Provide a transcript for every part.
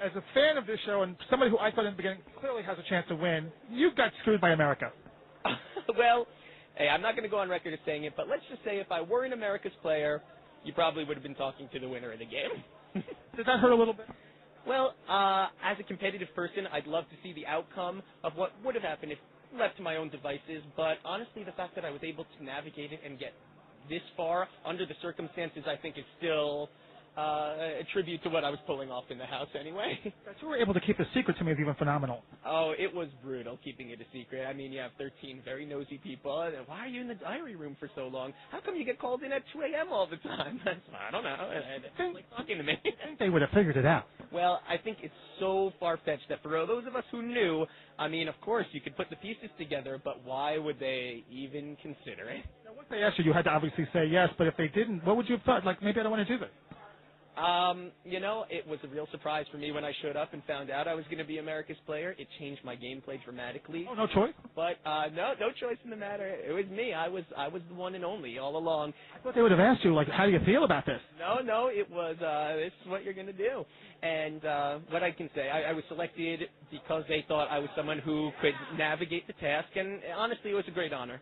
As a fan of this show and somebody who I thought in the beginning clearly has a chance to win, you got screwed by America. Well, hey, I'm not going to go on record as saying it, but let's just say if I were an America's player, you probably would have been talking to the winner of the game. Did that hurt a little bit? Well, as a competitive person, I'd love to see the outcome of what would have happened if left to my own devices, but honestly, the fact that I was able to navigate it and get this far under the circumstances, I think is still a tribute to what I was pulling off in the house anyway. That you were able to keep a secret to me is even phenomenal. Oh, it was brutal keeping it a secret. I mean, you have 13 very nosy people, and why are you in the diary room for so long? How come you get called in at 2 a.m. all the time? I don't know. It's like talking to me. I think they would have figured it out. Well, I think it's so far-fetched that for those of us who knew, I mean, of course, you could put the pieces together, but why would they even consider it? Now, once they asked you, you had to obviously say yes, but if they didn't, what would you have thought? Like, maybe I don't want to do this. You know, it was a real surprise for me when I showed up and found out I was going to be America's player. It changed my gameplay dramatically. Oh, no choice? But no choice in the matter. It was me. I was the one and only all along. I thought they would have asked you, like, how do you feel about this? No, it was this is what you're going to do. And what I can say, I was selected because they thought I was someone who could navigate the task, and honestly, it was a great honor.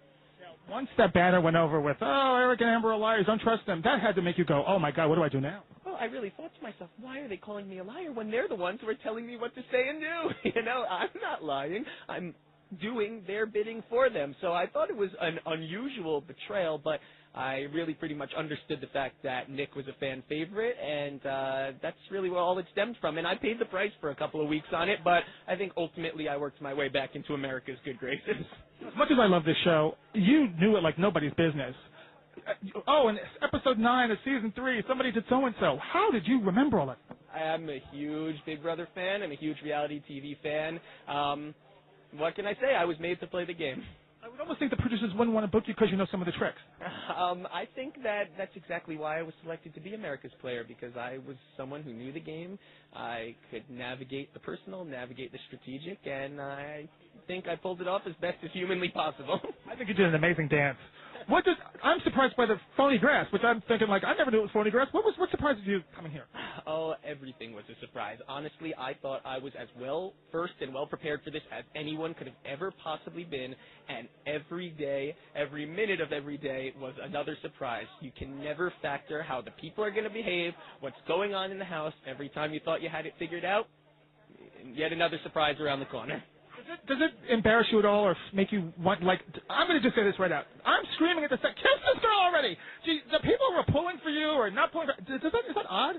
Once that banner went over with, oh, Eric and Amber are liars, don't trust them, that had to make you go, oh, my God, what do I do now? Well, I really thought to myself, why are they calling me a liar when they're the ones who are telling me what to say and do? You know, I'm not lying. I'm doing their bidding for them. So I thought it was an unusual betrayal, but I really pretty much understood the fact that Nick was a fan favorite, and that's really where all it stemmed from. And I paid the price for a couple of weeks on it, but I think ultimately I worked my way back into America's good graces. As much as I love this show, you knew it like nobody's business. Oh, in episode 9 of season 3, somebody did so-and-so. How did you remember all that? I'm a huge Big Brother fan. I'm a huge reality TV fan. What can I say? I was made to play the game. I would almost think the producers wouldn't want to book you because you know some of the tricks. I think that's exactly why I was selected to be America's player, because I was someone who knew the game. I could navigate the personal, navigate the strategic, and I think I pulled it off as best as humanly possible. I think you did an amazing dance. I'm surprised by the phony grass, which I'm thinking, like, I never knew it was phony grass. What surprised you coming here? Oh, everything was a surprise. Honestly, I thought I was as well versed and well prepared for this as anyone could have ever possibly been, and every day, every minute of every day was another surprise. You can never factor how the people are going to behave, what's going on in the house. Every time you thought you had it figured out, yet another surprise around the corner. Does it embarrass you at all or make you want, like, I'm going to just say this right out. I'm screaming at the set, kiss this girl already! Gee, the people who are pulling for you or not pulling for is that odd?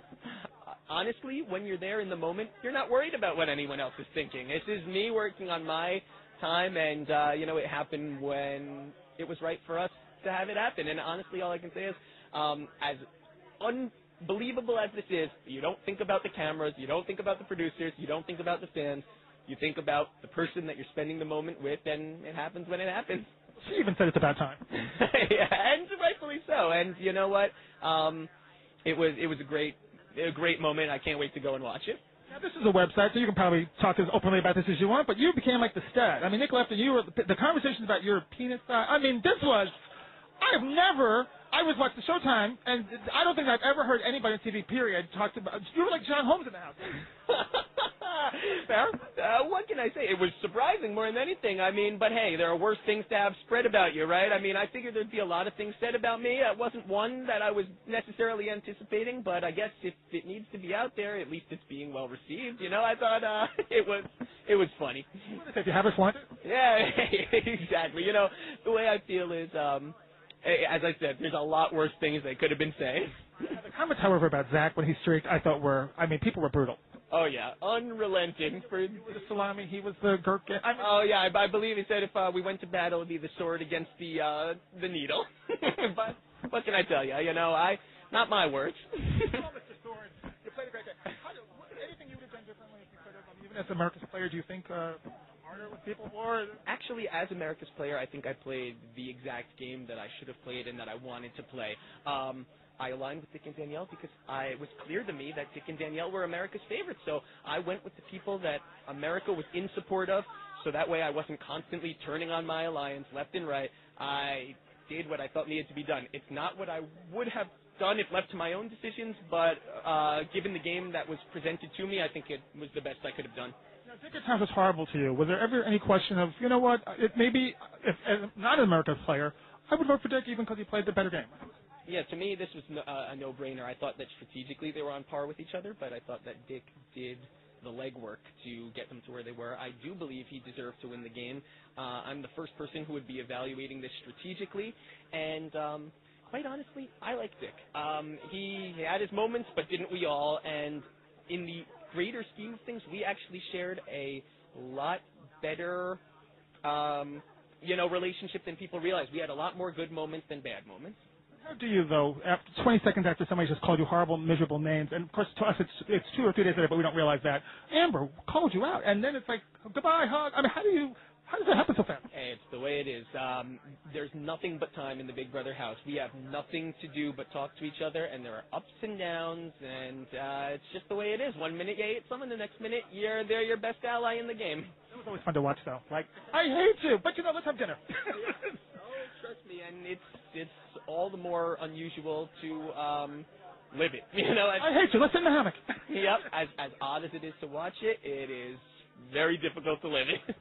Honestly, when you're there in the moment, you're not worried about what anyone else is thinking. This is me working on my time, and, it happened when it was right for us to have it happen. And honestly, all I can say is, as unbelievable as this is, you don't think about the cameras, you don't think about the producers, you don't think about the fans. You think about the person that you're spending the moment with, and it happens when it happens. She even said it's about time. Yeah, and rightfully so. And you know what? It was a great moment. I can't wait to go and watch it. Now, this is a website, so you can probably talk as openly about this as you want, but you became like the stat. I mean, Nick left, and the conversations about your penis size. I mean, I was watching Showtime, and I don't think I've ever heard anybody on TV, period, talk about, you were like John Holmes in the house. Fair? What can I say? It was surprising more than anything. I mean, but hey, there are worse things to have spread about you, right? I mean, I figured there'd be a lot of things said about me. It wasn't one that I was necessarily anticipating, but I guess if it needs to be out there, at least it's being well received. You know, I thought it was funny. If you have us want it? Yeah, exactly. You know, the way I feel is, as I said, there's a lot worse things they could have been saying. The comments, however, about Zach when he streaked, I thought people were brutal. Oh, yeah, unrelenting. For the salami, he was the gherkin. Oh, yeah, I believe he said if we went to battle, it would be the sword against the needle. But what can I tell you? You know, not my words. Mr. Sword, you played a great game. Anything you would have done differently if you could have? Even as America's player, do you think harder with people more? Actually, as America's player, I think I played the exact game that I should have played and that I wanted to play. I aligned with Dick and Danielle because it was clear to me that Dick and Danielle were America's favorites. So I went with the people that America was in support of, so that way I wasn't constantly turning on my alliance left and right. I did what I felt needed to be done. It's not what I would have done if left to my own decisions, but given the game that was presented to me, I think it was the best I could have done. Now, Dick at times was horrible to you. Was there ever any question of, you know what, it maybe, if not an American player, I would vote for Dick even because he played the better game? Yeah, to me, this was a no-brainer. I thought that strategically they were on par with each other, but I thought that Dick did the legwork to get them to where they were. I do believe he deserved to win the game. I'm the first person who would be evaluating this strategically, and quite honestly, I like Dick. He had his moments, but didn't we all? And in the greater scheme of things, we actually shared a lot better, relationship than people realize. We had a lot more good moments than bad moments. How do you, though, after 20 seconds after somebody just called you horrible, miserable names, and of course to us it's 2 or 3 days later, but we don't realize that, Amber called you out, and then it's like, goodbye, hug. I mean, how does that happen so fast? Hey, it's the way it is. There's nothing but time in the Big Brother house. We have nothing to do but talk to each other, and there are ups and downs, and it's just the way it is. 1 minute you hate someone, the next minute they're your best ally in the game. It was always fun to watch, though. Like, I hate you, but let's have dinner. Trust me, and it's all the more unusual to live it. I hate you. Let's sit in the hammock. Yep. As odd as it is to watch it, it is very difficult to live it.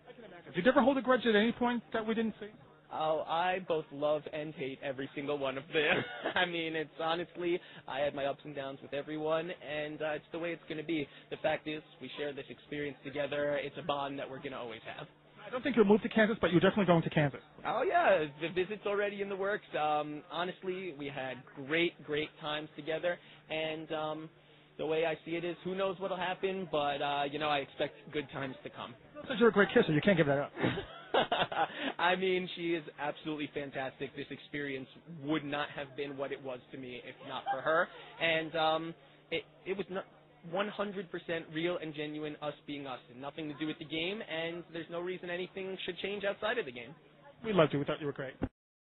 Did you ever hold a grudge at any point that we didn't see? Oh, I both love and hate every single one of them. I mean, it's honestly, I had my ups and downs with everyone, and it's the way it's going to be. The fact is, we share this experience together. It's a bond that we're going to always have. I don't think you'll move to Kansas, but you're definitely going to Kansas. Oh, yeah. The visit's already in the works. Honestly, we had great times together, and the way I see it is, who knows what'll happen, but, I expect good times to come. Since you're a great kisser, you can't give that up. I mean, she is absolutely fantastic. This experience would not have been what it was to me if not for her, and it was not 100% real and genuine, us being us, and nothing to do with the game, and there's no reason anything should change outside of the game. We loved you. We thought you were great.